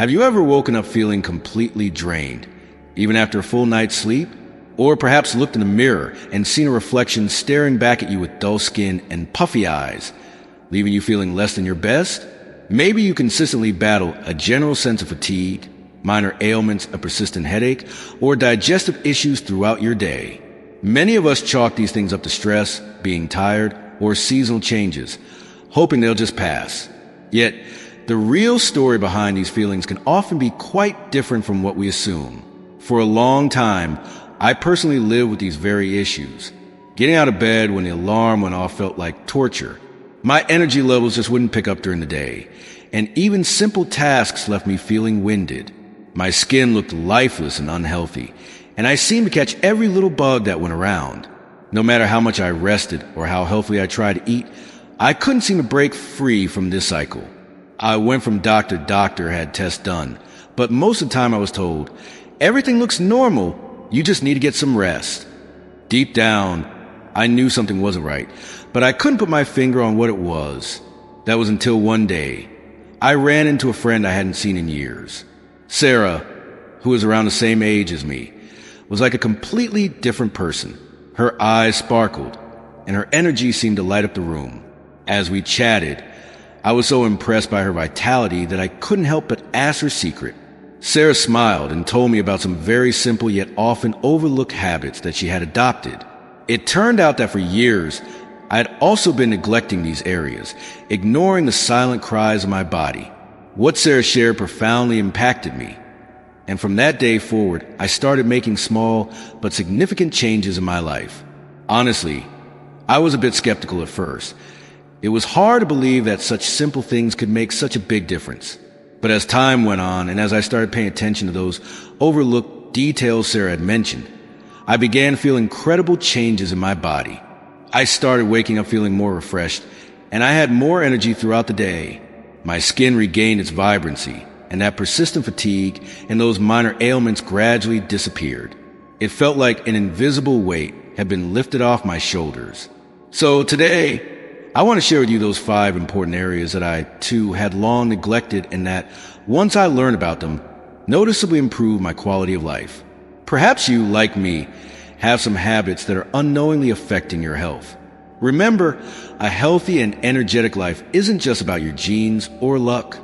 Have you ever woken up feeling completely drained, even after a full night's sleep? Or perhaps looked in the mirror and seen a reflection staring back at you with dull skin and puffy eyes, leaving you feeling less than your best? Maybe you consistently battle a general sense of fatigue, minor ailments, a persistent headache, or digestive issues throughout your day. Many of us chalk these things up to stress, being tired, or seasonal changes, hoping they'll just pass. Yet, the real story behind these feelings can often be quite different from what we assume. For a long time, I personally lived with these very issues. Getting out of bed when the alarm went off felt like torture. My energy levels just wouldn't pick up during the day, and even simple tasks left me feeling winded. My skin looked lifeless and unhealthy, and I seemed to catch every little bug that went around. No matter how much I rested or how healthily I tried to eat, I couldn't seem to break free from this cycle. I went from doctor to doctor, had tests done, but most of the time I was told, everything looks normal, you just need to get some rest. Deep down, I knew something wasn't right, but I couldn't put my finger on what it was. That was until one day, I ran into a friend I hadn't seen in years. Sarah, who was around the same age as me, was like a completely different person. Her eyes sparkled, and her energy seemed to light up the room. As we chatted, I was so impressed by her vitality that I couldn't help but ask her secret. Sarah smiled and told me about some very simple yet often overlooked habits that she had adopted. It turned out that for years, I had also been neglecting these areas, ignoring the silent cries of my body. What Sarah shared profoundly impacted me. And from that day forward, I started making small but significant changes in my life. Honestly, I was a bit skeptical at first. It was hard to believe that such simple things could make such a big difference. But as time went on, and as I started paying attention to those overlooked details Sarah had mentioned, I began feeling incredible changes in my body. I started waking up feeling more refreshed, and I had more energy throughout the day. My skin regained its vibrancy, and that persistent fatigue and those minor ailments gradually disappeared. It felt like an invisible weight had been lifted off my shoulders. So today, I want to share with you those 5 important areas that I, too, had long neglected and that, once I learned about them, noticeably improved my quality of life. Perhaps you, like me, have some habits that are unknowingly affecting your health. Remember, a healthy and energetic life isn't just about your genes or luck.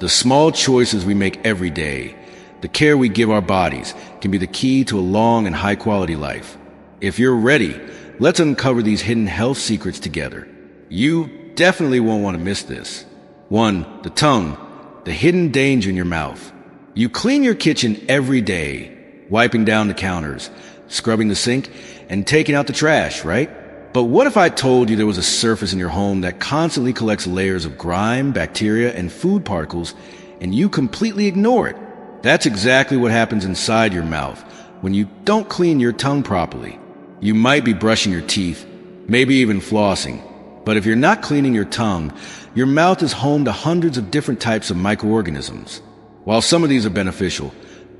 The small choices we make every day, the care we give our bodies, can be the key to a long and high-quality life. If you're ready, let's uncover these hidden health secrets together. You definitely won't want to miss this. 1. The tongue, the hidden danger in your mouth. You clean your kitchen every day, wiping down the counters, scrubbing the sink, and taking out the trash, right? But what if I told you there was a surface in your home that constantly collects layers of grime, bacteria, and food particles, and you completely ignore it? That's exactly what happens inside your mouth when you don't clean your tongue properly. You might be brushing your teeth, maybe even flossing, but if you're not cleaning your tongue, your mouth is home to hundreds of different types of microorganisms. While some of these are beneficial,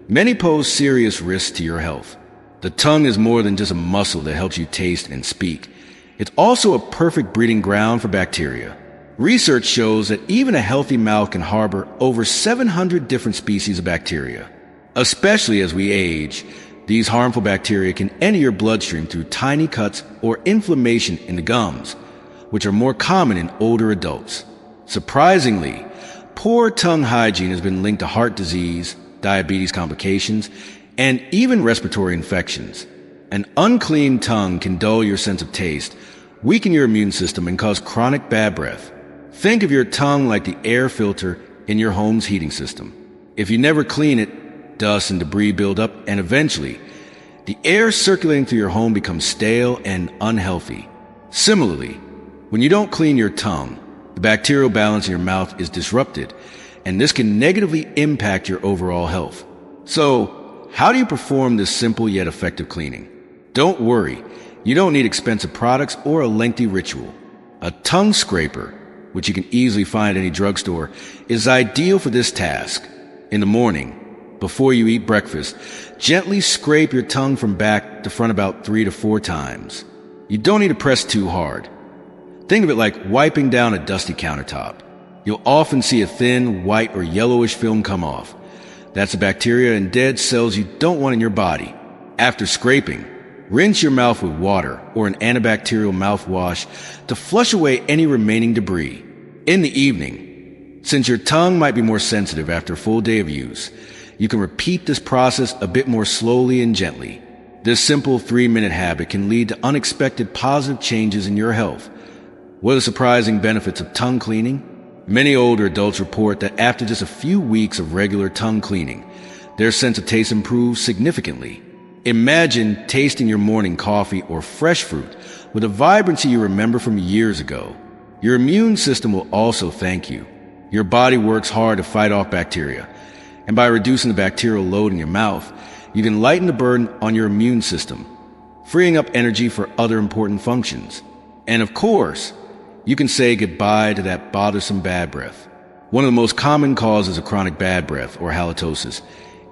many pose serious risks to your health. The tongue is more than just a muscle that helps you taste and speak. It's also a perfect breeding ground for bacteria. Research shows that even a healthy mouth can harbor over 700 different species of bacteria. Especially as we age, these harmful bacteria can enter your bloodstream through tiny cuts or inflammation in the gums, which are more common in older adults. Surprisingly, poor tongue hygiene has been linked to heart disease, diabetes complications, and even respiratory infections. An unclean tongue can dull your sense of taste, weaken your immune system, and cause chronic bad breath. Think of your tongue like the air filter in your home's heating system. If you never clean it, dust and debris build up, and eventually, the air circulating through your home becomes stale and unhealthy. Similarly, when you don't clean your tongue, the bacterial balance in your mouth is disrupted, and this can negatively impact your overall health. So, how do you perform this simple yet effective cleaning? Don't worry, you don't need expensive products or a lengthy ritual. A tongue scraper, which you can easily find at any drugstore, is ideal for this task. In the morning, before you eat breakfast, gently scrape your tongue from back to front about 3 to 4 times. You don't need to press too hard. Think of it like wiping down a dusty countertop. You'll often see a thin, white or yellowish film come off. That's the bacteria and dead cells you don't want in your body. After scraping, rinse your mouth with water or an antibacterial mouthwash to flush away any remaining debris. In the evening, since your tongue might be more sensitive after a full day of use, you can repeat this process a bit more slowly and gently. This simple 3-minute habit can lead to unexpected positive changes in your health. What are the surprising benefits of tongue cleaning? Many older adults report that after just a few weeks of regular tongue cleaning, their sense of taste improves significantly. Imagine tasting your morning coffee or fresh fruit with a vibrancy you remember from years ago. Your immune system will also thank you. Your body works hard to fight off bacteria, and by reducing the bacterial load in your mouth, you can lighten the burden on your immune system, freeing up energy for other important functions. And of course, you can say goodbye to that bothersome bad breath. One of the most common causes of chronic bad breath, or halitosis,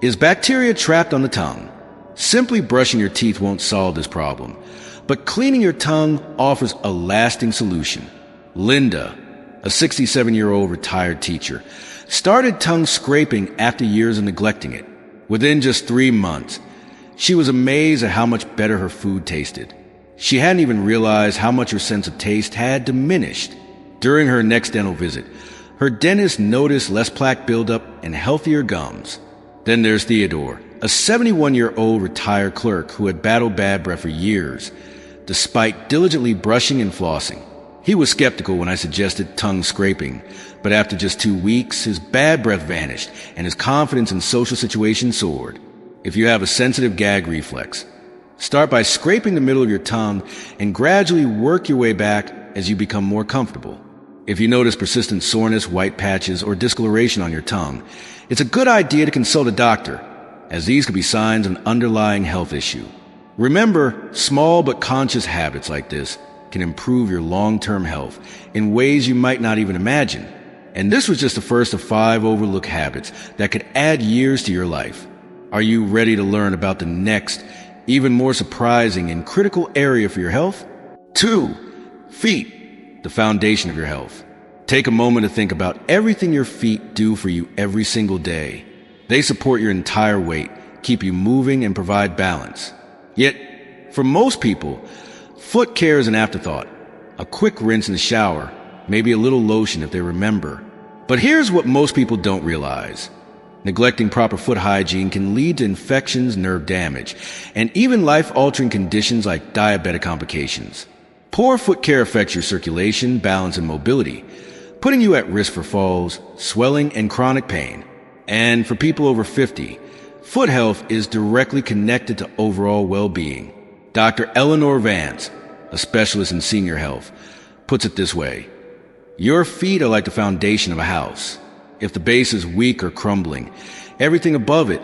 is bacteria trapped on the tongue. Simply brushing your teeth won't solve this problem, but cleaning your tongue offers a lasting solution. Linda, a 67-year-old retired teacher, started tongue scraping after years of neglecting it. Within just 3 months, she was amazed at how much better her food tasted. She hadn't even realized how much her sense of taste had diminished. During her next dental visit, her dentist noticed less plaque buildup and healthier gums. Then there's Theodore, a 71-year-old retired clerk who had battled bad breath for years, despite diligently brushing and flossing. He was skeptical when I suggested tongue scraping, but after just 2 weeks, his bad breath vanished and his confidence in social situations soared. If you have a sensitive gag reflex, start by scraping the middle of your tongue and gradually work your way back as you become more comfortable. If you notice persistent soreness, white patches, or discoloration on your tongue, it's a good idea to consult a doctor, as these could be signs of an underlying health issue. Remember, small but conscious habits like this can improve your long-term health in ways you might not even imagine. And this was just the first of 5 overlooked habits that could add years to your life. Are you ready to learn about the next, even more surprising and critical area for your health? 2. Feet, the foundation of your health. Take a moment to think about everything your feet do for you every single day. They support your entire weight, keep you moving, and provide balance. Yet, for most people, foot care is an afterthought. A quick rinse in the shower, maybe a little lotion if they remember. But here's what most people don't realize. Neglecting proper foot hygiene can lead to infections, nerve damage, and even life-altering conditions like diabetic complications. Poor foot care affects your circulation, balance, and mobility, putting you at risk for falls, swelling, and chronic pain. And for people over 50, foot health is directly connected to overall well-being. Dr. Eleanor Vance, a specialist in senior health, puts it this way: your feet are like the foundation of a house. If the base is weak or crumbling, everything above it,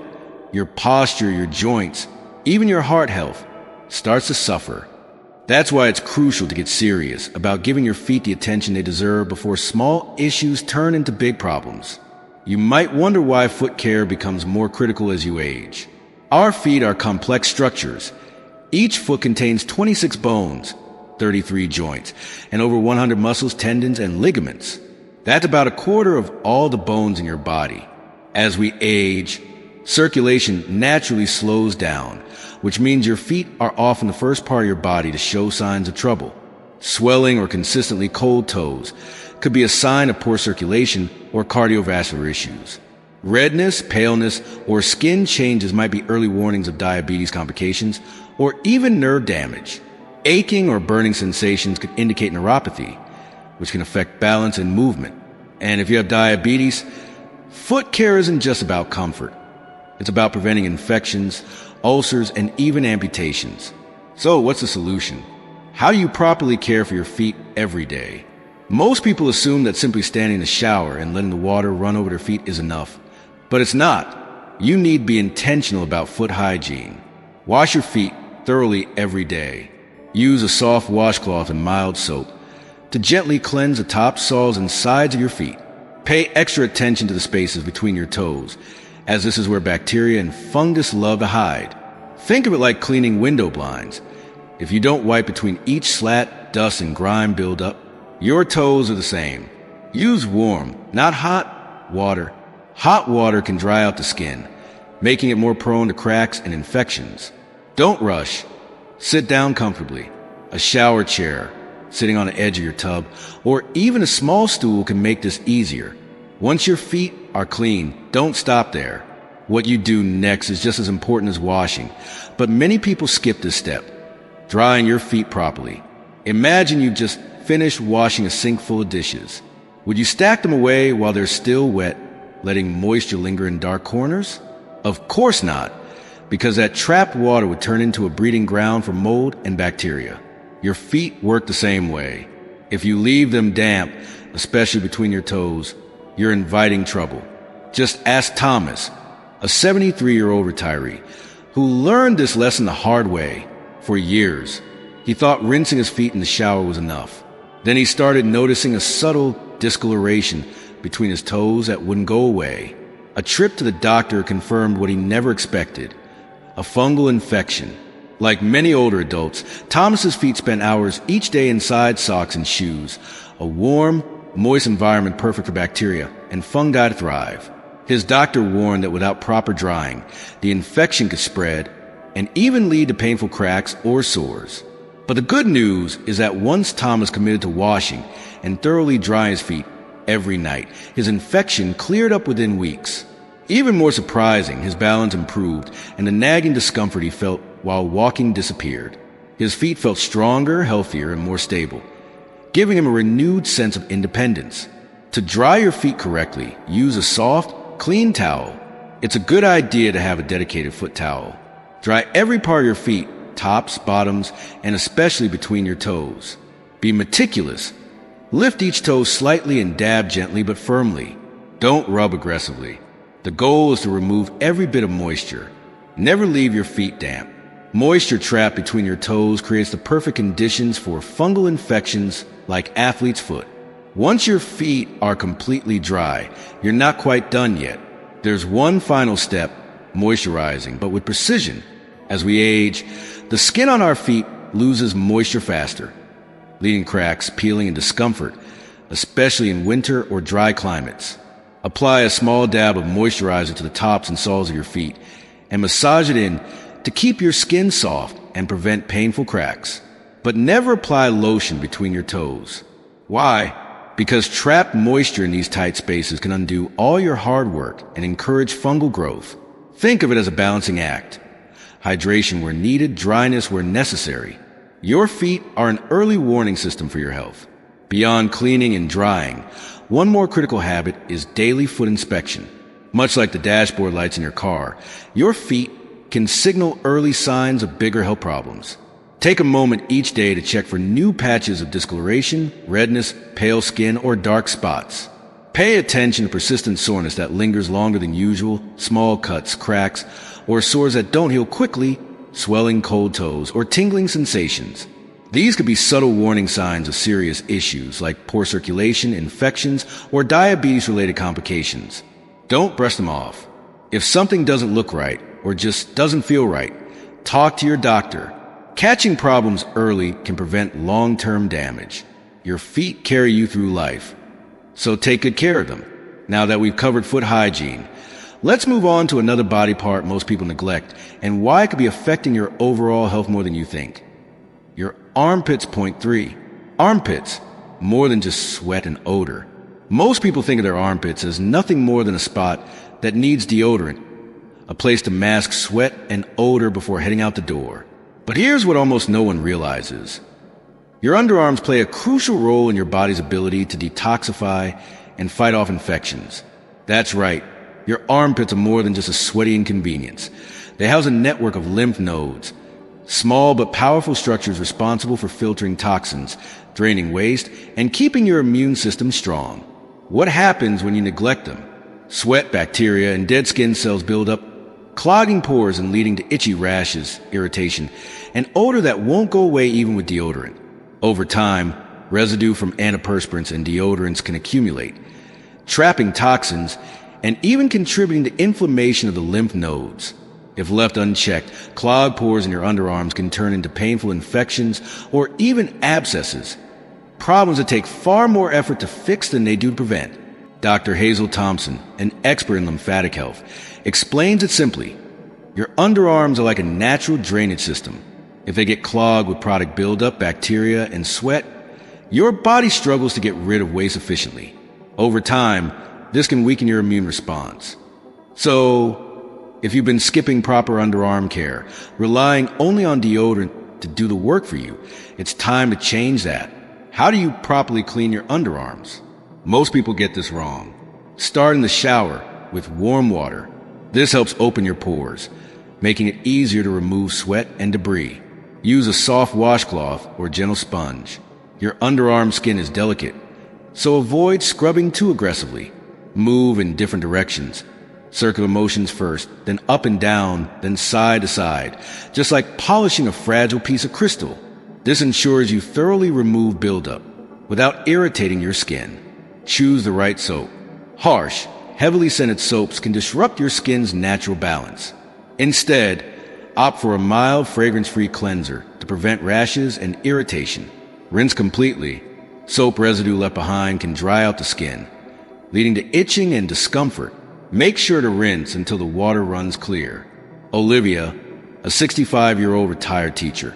your posture, your joints, even your heart health, starts to suffer. That's why it's crucial to get serious about giving your feet the attention they deserve before small issues turn into big problems. You might wonder why foot care becomes more critical as you age. Our feet are complex structures. Each foot contains 26 bones, 33 joints, and over 100 muscles, tendons, and ligaments. That's about a quarter of all the bones in your body. As we age, circulation naturally slows down, which means your feet are often the first part of your body to show signs of trouble. Swelling or consistently cold toes could be a sign of poor circulation or cardiovascular issues. Redness, paleness, or skin changes might be early warnings of diabetes complications or even nerve damage. Aching or burning sensations could indicate neuropathy, which can affect balance and movement. And if you have diabetes, foot care isn't just about comfort. It's about preventing infections, ulcers, and even amputations. So what's the solution? How do you properly care for your feet every day? Most people assume that simply standing in the shower and letting the water run over their feet is enough. But it's not. You need to be intentional about foot hygiene. Wash your feet thoroughly every day. Use a soft washcloth and mild soap to gently cleanse the top, soles, and sides of your feet. Pay extra attention to the spaces between your toes, as this is where bacteria and fungus love to hide. Think of it like cleaning window blinds. If you don't wipe between each slat, dust and grime build up. Your toes are the same. Use warm, not hot, water Hot water can dry out the skin, making it more prone to cracks and infections. Don't rush. Sit down comfortably. A shower chair, sitting on the edge of your tub, or even a small stool can make this easier. Once your feet are clean, don't stop there. What you do next is just as important as washing, but many people skip this step: drying your feet properly. Imagine you've just finished washing a sink full of dishes. Would you stack them away while they're still wet, letting moisture linger in dark corners? Of course not, because that trapped water would turn into a breeding ground for mold and bacteria. Your feet work the same way. If you leave them damp, especially between your toes, you're inviting trouble. Just ask Thomas, a 73-year-old retiree, who learned this lesson the hard way. For years, he thought rinsing his feet in the shower was enough. Then he started noticing a subtle discoloration between his toes that wouldn't go away. A trip to the doctor confirmed what he never expected: a fungal infection. Like many older adults, Thomas's feet spent hours each day inside socks and shoes, a warm, moist environment perfect for bacteria and fungi to thrive. His doctor warned that without proper drying, the infection could spread and even lead to painful cracks or sores. But the good news is that once Thomas committed to washing and thoroughly drying his feet every night, his infection cleared up within weeks. Even more surprising, his balance improved and the nagging discomfort he felt while walking disappeared. His feet felt stronger, healthier, and more stable, giving him a renewed sense of independence. To dry your feet correctly, use a soft, clean towel. It's a good idea to have a dedicated foot towel. Dry every part of your feet, tops, bottoms, and especially between your toes. Be meticulous. Lift each toe slightly and dab gently but firmly. Don't rub aggressively. The goal is to remove every bit of moisture. Never leave your feet damp. Moisture trapped between your toes creates the perfect conditions for fungal infections like athlete's foot. Once your feet are completely dry, you're not quite done yet. There's one final step: moisturizing, but with precision. As we age, the skin on our feet loses moisture faster, leading cracks, peeling, and discomfort, especially in winter or dry climates. Apply a small dab of moisturizer to the tops and soles of your feet and massage it in to keep your skin soft and prevent painful cracks. But never apply lotion between your toes. Why? Because trapped moisture in these tight spaces can undo all your hard work and encourage fungal growth. Think of it as a balancing act. Hydration where needed, dryness where necessary. Your feet are an early warning system for your health. Beyond cleaning and drying, one more critical habit is daily foot inspection. Much like the dashboard lights in your car, your feet can signal early signs of bigger health problems. Take a moment each day to check for new patches of discoloration, redness, pale skin, or dark spots. Pay attention to persistent soreness that lingers longer than usual, small cuts, cracks, or sores that don't heal quickly, swelling cold toes, or tingling sensations. These could be subtle warning signs of serious issues like poor circulation, infections, or diabetes-related complications. Don't brush them off. If something doesn't look right or just doesn't feel right, talk to your doctor. Catching problems early can prevent long-term damage. Your feet carry you through life, so take good care of them. Now that we've covered foot hygiene, let's move on to another body part most people neglect and why it could be affecting your overall health more than you think. Your armpits. Point 3. Armpits, more than just sweat and odor. Most people think of their armpits as nothing more than a spot that needs deodorant, a place to mask sweat and odor before heading out the door. But here's what almost no one realizes. Your underarms play a crucial role in your body's ability to detoxify and fight off infections. That's right, your armpits are more than just a sweaty inconvenience. They house a network of lymph nodes, small but powerful structures responsible for filtering toxins, draining waste, and keeping your immune system strong. What happens when you neglect them? Sweat, bacteria, and dead skin cells build up, clogging pores and leading to itchy rashes, irritation, and odor that won't go away even with deodorant. Over time, residue from antiperspirants and deodorants can accumulate, trapping toxins and even contributing to inflammation of the lymph nodes. If left unchecked, clogged pores in your underarms can turn into painful infections or even abscesses, problems that take far more effort to fix than they do to prevent. Dr. Hazel Thompson, an expert in lymphatic health, explains it simply. Your underarms are like a natural drainage system. If they get clogged with product buildup, bacteria, and sweat, your body struggles to get rid of waste efficiently. Over time, this can weaken your immune response. So, if you've been skipping proper underarm care, relying only on deodorant to do the work for you, it's time to change that. How do you properly clean your underarms? Most people get this wrong. Start in the shower with warm water. This helps open your pores, making it easier to remove sweat and debris. Use a soft washcloth or gentle sponge. Your underarm skin is delicate, so avoid scrubbing too aggressively. Move in different directions. Circular motions first, then up and down, then side to side, just like polishing a fragile piece of crystal. This ensures you thoroughly remove buildup without irritating your skin. Choose the right soap. Harsh, heavily scented soaps can disrupt your skin's natural balance. Instead, opt for a mild, fragrance-free cleanser to prevent rashes and irritation. Rinse completely. Soap residue left behind can dry out the skin, leading to itching and discomfort. Make sure to rinse until the water runs clear. Olivia, a 65-year-old retired teacher,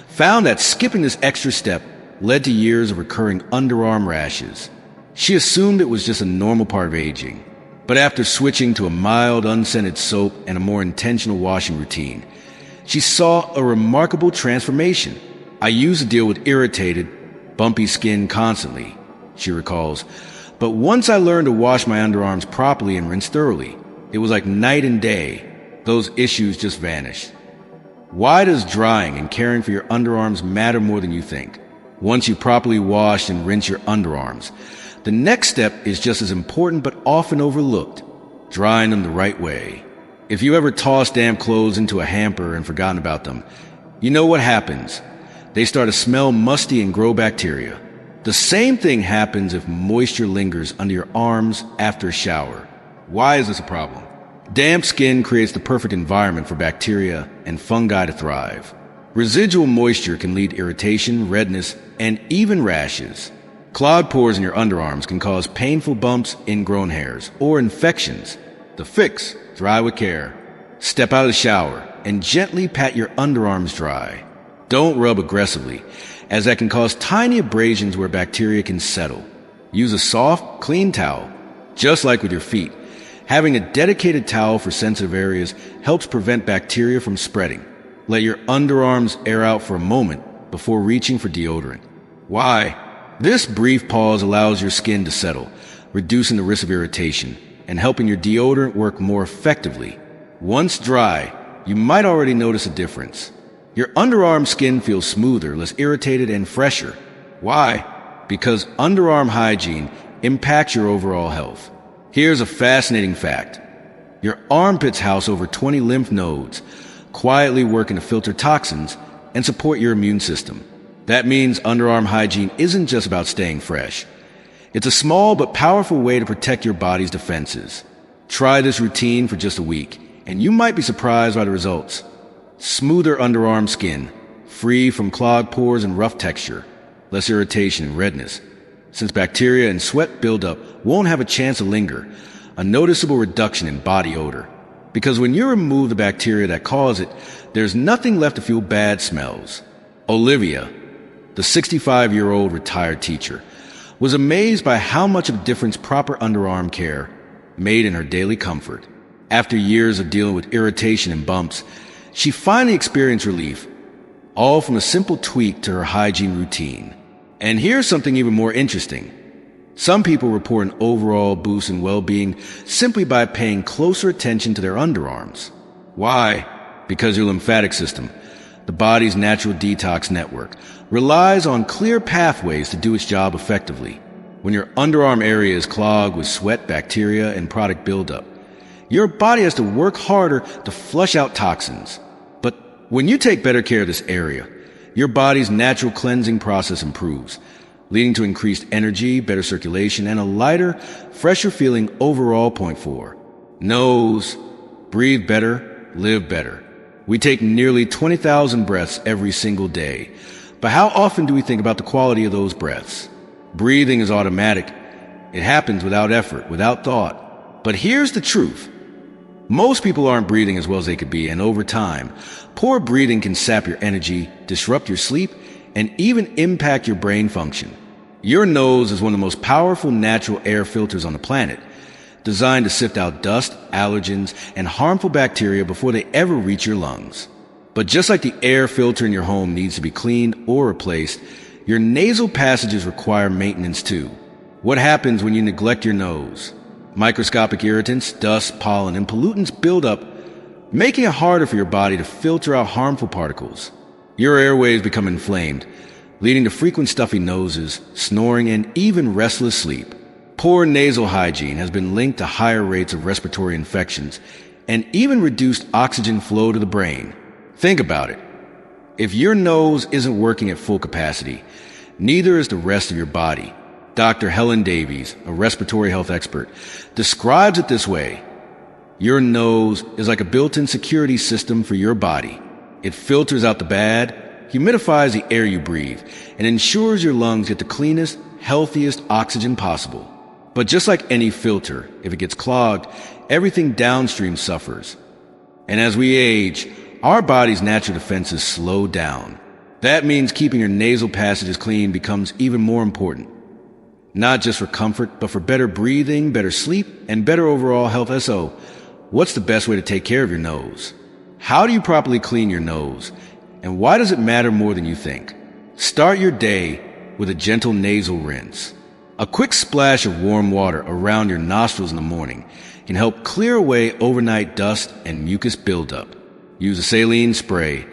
found that skipping this extra step led to years of recurring underarm rashes. She assumed it was just a normal part of aging. But after switching to a mild, unscented soap and a more intentional washing routine, she saw a remarkable transformation. I used to deal with irritated, bumpy skin constantly, she recalls. But once I learned to wash my underarms properly and rinse thoroughly, it was like night and day. Those issues just vanished. Why does drying and caring for your underarms matter more than you think? Once you properly wash and rinse your underarms, the next step is just as important but often overlooked: drying them the right way. If you ever toss damp clothes into a hamper and forgotten about them, you know what happens. They start to smell musty and grow bacteria. The same thing happens if moisture lingers under your arms after a shower. Why is this a problem? Damp skin creates the perfect environment for bacteria and fungi to thrive. Residual moisture can lead to irritation, redness, and even rashes. Clogged pores in your underarms can cause painful bumps, ingrown hairs, or infections. The fix: dry with care. Step out of the shower and gently pat your underarms dry. Don't rub aggressively, as that can cause tiny abrasions where bacteria can settle. Use a soft, clean towel. Just like with your feet, having a dedicated towel for sensitive areas helps prevent bacteria from spreading. Let your underarms air out for a moment before reaching for deodorant. Why? This brief pause allows your skin to settle, reducing the risk of irritation and helping your deodorant work more effectively. Once dry, you might already notice a difference. Your underarm skin feels smoother, less irritated, and fresher. Why? Because underarm hygiene impacts your overall health. Here's a fascinating fact. Your armpits house over 20 lymph nodes, quietly working to filter toxins and support your immune system. That means underarm hygiene isn't just about staying fresh. It's a small but powerful way to protect your body's defenses. Try this routine for just a week, and you might be surprised by the results. Smoother underarm skin, free from clogged pores and rough texture, less irritation and redness. Since bacteria and sweat buildup won't have a chance to linger, a noticeable reduction in body odor. Because when you remove the bacteria that cause it, there's nothing left to fuel bad smells. Olivia, the 65-year-old retired teacher, was amazed by how much of a difference proper underarm care made in her daily comfort. After years of dealing with irritation and bumps, she finally experienced relief, all from a simple tweak to her hygiene routine. And here's something even more interesting. Some people report an overall boost in well-being simply by paying closer attention to their underarms. Why? Because your lymphatic system, the body's natural detox network, relies on clear pathways to do its job effectively. When your underarm area is clogged with sweat, bacteria, and product buildup, your body has to work harder to flush out toxins. But when you take better care of this area, your body's natural cleansing process improves, leading to increased energy, better circulation, and a lighter, fresher feeling overall. Point 4. Nose. Breathe better, live better. We take nearly 20,000 breaths every single day. But how often do we think about the quality of those breaths? Breathing is automatic, It happens without effort, without thought. But here's the truth. Most people aren't breathing as well as they could be, and over time, poor breathing can sap your energy, disrupt your sleep, and even impact your brain function. Your nose is one of the most powerful natural air filters on the planet, designed to sift out dust, allergens, and harmful bacteria before they ever reach your lungs. But just like the air filter in your home needs to be cleaned or replaced, your nasal passages require maintenance too. What happens when you neglect your nose? Microscopic irritants, dust, pollen, and pollutants build up, making it harder for your body to filter out harmful particles. Your airways become inflamed, leading to frequent stuffy noses, snoring, and even restless sleep. Poor nasal hygiene has been linked to higher rates of respiratory infections and even reduced oxygen flow to the brain. Think about it. If your nose isn't working at full capacity, neither is the rest of your body. Dr. Helen Davies, a respiratory health expert, describes it this way. Your nose is like a built-in security system for your body. It filters out the bad, humidifies the air you breathe, and ensures your lungs get the cleanest, healthiest oxygen possible. But just like any filter, if it gets clogged, everything downstream suffers. And as we age, our body's natural defenses slow down. That means keeping your nasal passages clean becomes even more important. Not just for comfort, but for better breathing, better sleep, and better overall health. So, what's the best way to take care of your nose? How do you properly clean your nose? And why does it matter more than you think? Start your day with a gentle nasal rinse. A quick splash of warm water around your nostrils in the morning can help clear away overnight dust and mucus buildup. Use a saline spray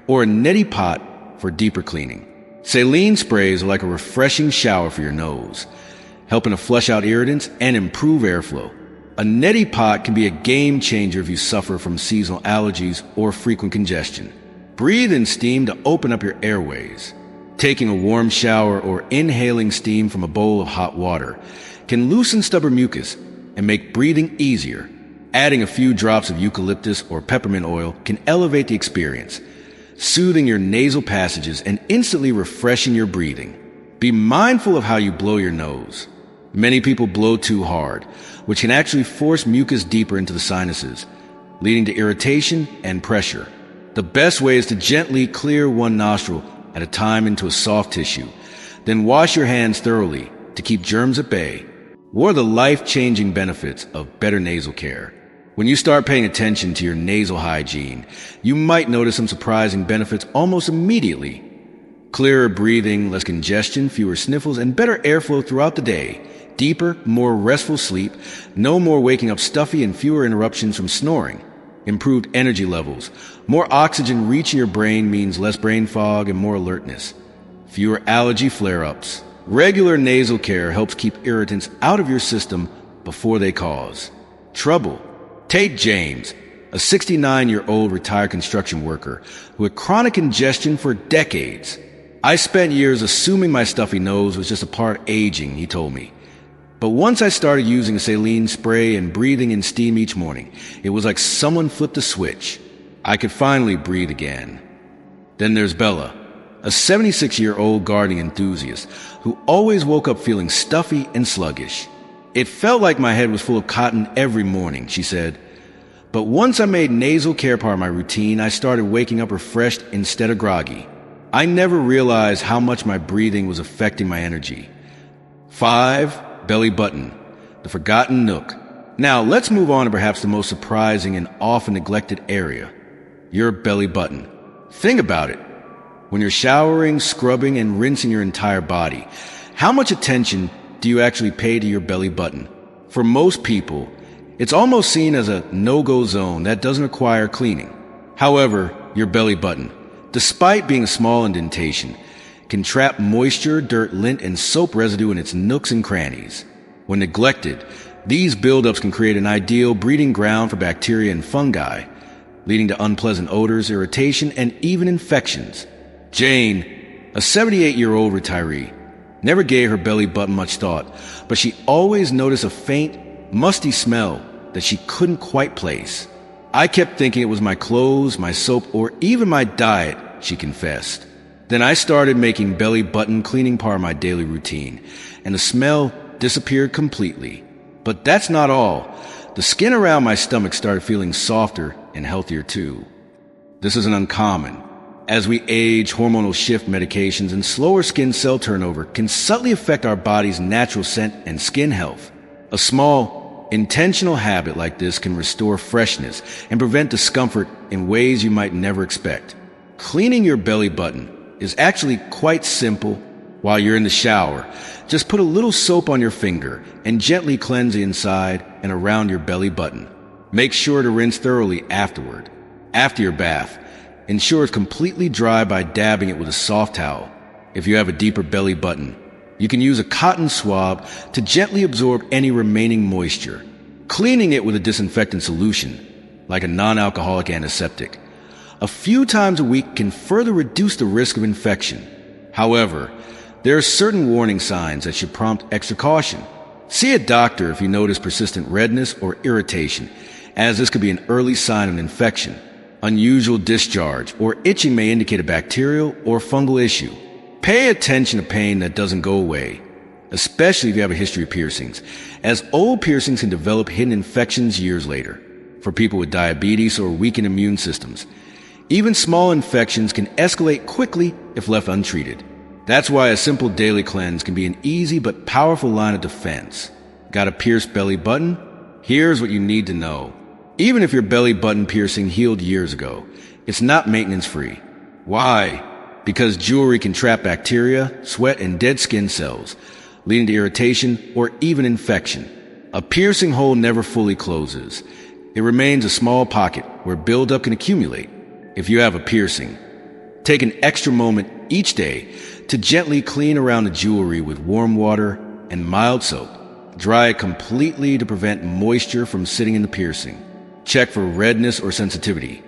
or a neti pot for deeper cleaning. Saline sprays are like a refreshing shower for your nose, helping to flush out irritants and improve airflow. A neti pot can be a game changer if you suffer from seasonal allergies or frequent congestion. Breathe in steam to open up your airways. Taking a warm shower or inhaling steam from a bowl of hot water can loosen stubborn mucus and make breathing easier. Adding a few drops of eucalyptus or peppermint oil can elevate the experience, soothing your nasal passages and instantly refreshing your breathing. Be mindful of how you blow your nose. Many people blow too hard, which can actually force mucus deeper into the sinuses, leading to irritation and pressure. The best way is to gently clear one nostril at a time into a soft tissue, then wash your hands thoroughly to keep germs at bay. What are the life-changing benefits of better nasal care? When you start paying attention to your nasal hygiene, you might notice some surprising benefits almost immediately. Clearer breathing, less congestion, fewer sniffles, and better airflow throughout the day. Deeper, more restful sleep, no more waking up stuffy and fewer interruptions from snoring. Improved energy levels. More oxygen reaching your brain means less brain fog and more alertness. Fewer allergy flare-ups. Regular nasal care helps keep irritants out of your system before they cause trouble. Take James, a 69-year-old retired construction worker who had chronic congestion for decades. I spent years assuming my stuffy nose was just a part of aging, he told me. But once I started using a saline spray and breathing in steam each morning, it was like someone flipped a switch. I could finally breathe again. Then there's Bella, a 76-year-old gardening enthusiast who always woke up feeling stuffy and sluggish. It felt like my head was full of cotton every morning, she said. But once I made nasal care part of my routine, I started waking up refreshed instead of groggy. I never realized how much my breathing was affecting my energy. 5. Belly button, the forgotten nook. Now, let's move on to perhaps the most surprising and often neglected area, your belly button. Think about it. When you're showering, scrubbing, and rinsing your entire body, how much attention do you actually pay to your belly button? For most people, it's almost seen as a no-go zone that doesn't require cleaning. However, your belly button, despite being a small indentation, can trap moisture, dirt, lint, and soap residue in its nooks and crannies. When neglected, these buildups can create an ideal breeding ground for bacteria and fungi, leading to unpleasant odors, irritation, and even infections. Jane, a 78-year-old retiree, never gave her belly button much thought, but she always noticed a faint, musty smell that she couldn't quite place. I kept thinking it was my clothes, my soap, or even my diet, she confessed. Then I started making belly button cleaning part of my daily routine, and the smell disappeared completely. But that's not all. The skin around my stomach started feeling softer and healthier too. This isn't uncommon. As we age, hormonal shift medications and slower skin cell turnover can subtly affect our body's natural scent and skin health. A small, intentional habit like this can restore freshness and prevent discomfort in ways you might never expect. Cleaning your belly button is actually quite simple. While you're in the shower, just put a little soap on your finger and gently cleanse the inside and around your belly button. Make sure to rinse thoroughly afterward. After your bath, ensure it's completely dry by dabbing it with a soft towel. If you have a deeper belly button, you can use a cotton swab to gently absorb any remaining moisture, cleaning it with a disinfectant solution, like a non-alcoholic antiseptic. A few times a week can further reduce the risk of infection. However, there are certain warning signs that should prompt extra caution. See a doctor if you notice persistent redness or irritation, as this could be an early sign of an infection. Unusual discharge or itching may indicate a bacterial or fungal issue. Pay attention to pain that doesn't go away, especially if you have a history of piercings, as old piercings can develop hidden infections years later. For people with diabetes or weakened immune systems, even small infections can escalate quickly if left untreated. That's why a simple daily cleanse can be an easy but powerful line of defense. Got a pierced belly button? Here's what you need to know. Even if your belly button piercing healed years ago, it's not maintenance-free. Why? Because jewelry can trap bacteria, sweat, and dead skin cells, leading to irritation or even infection. A piercing hole never fully closes. It remains a small pocket where buildup can accumulate. If you have a piercing, take an extra moment each day to gently clean around the jewelry with warm water and mild soap. Dry it completely to prevent moisture from sitting in the piercing. Check for redness or sensitivity.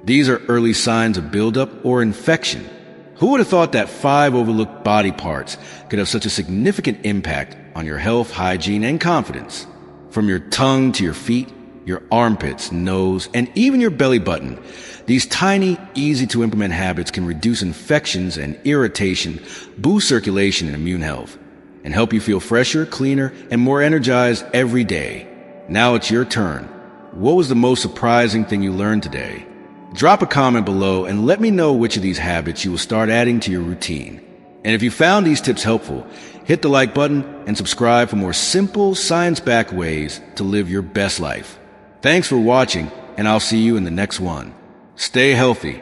These are early signs of buildup or infection. Who would have thought that 5 overlooked body parts could have such a significant impact on your health, hygiene, and confidence? From your tongue to your feet, your armpits, nose, and even your belly button, these tiny, easy-to-implement habits can reduce infections and irritation, boost circulation and immune health, and help you feel fresher, cleaner, and more energized every day. Now it's your turn. What was the most surprising thing you learned today? Drop a comment below and let me know which of these habits you will start adding to your routine. And if you found these tips helpful, hit the like button and subscribe for more simple, science-backed ways to live your best life. Thanks for watching, and I'll see you in the next one. Stay healthy.